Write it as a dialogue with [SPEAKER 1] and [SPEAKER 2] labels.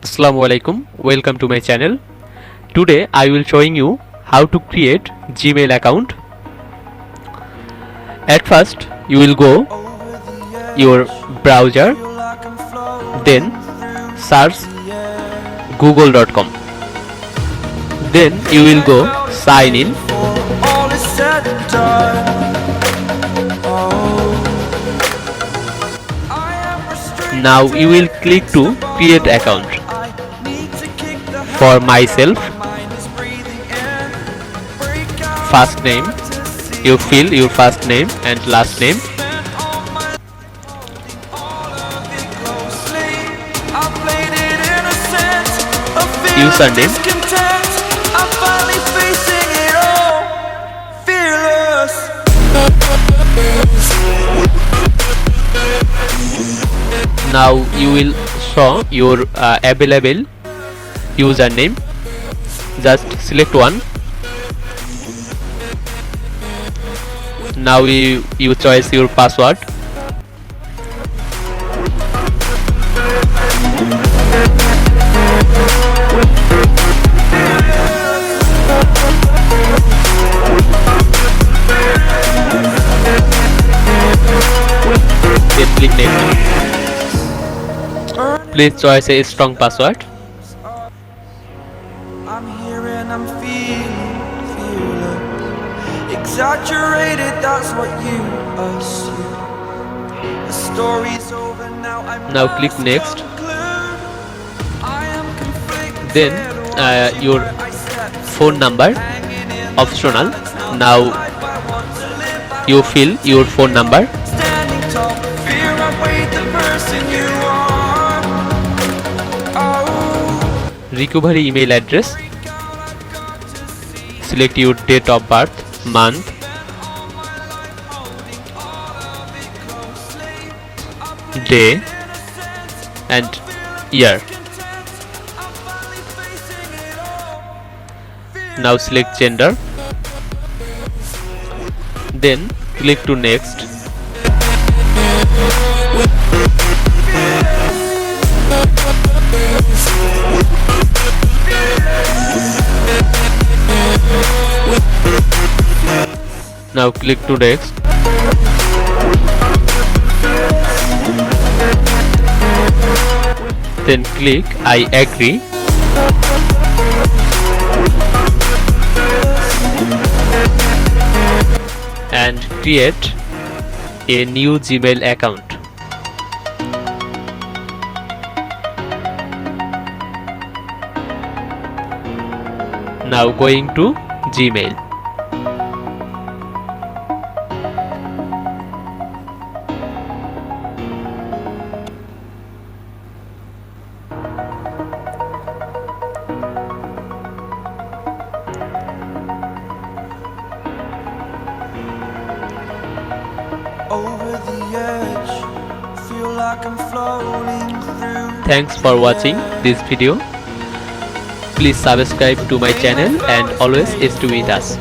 [SPEAKER 1] Assalamu alaikum, welcome to my channel. Today I will showing you how to create Gmail account. At first you will go your browser, then search google.com, then you will go sign in. Now you will click to create account. For myself, first name, you fill your first name and last name. Username, now you will show your available username. Just select one. Now you choose your password. Then click next. Please choose a strong password.
[SPEAKER 2] I'm here and I'm feeling exaggerated, that's what you assume. The story's over now.
[SPEAKER 1] Now click next. Then your phone number optional. Now you fill your phone number.
[SPEAKER 2] Standing tall, fear I weighed the person you are. Oh,
[SPEAKER 1] Recovery email address. Select your date of birth, month, day and year. Now select gender. Then click to next. Now click to next. Then click I agree. And create a new Gmail account. Now going to Gmail.
[SPEAKER 2] over the edge, feel like I'm floating through.
[SPEAKER 1] Thanks for watching this video. Please subscribe to my channel and always stay with us.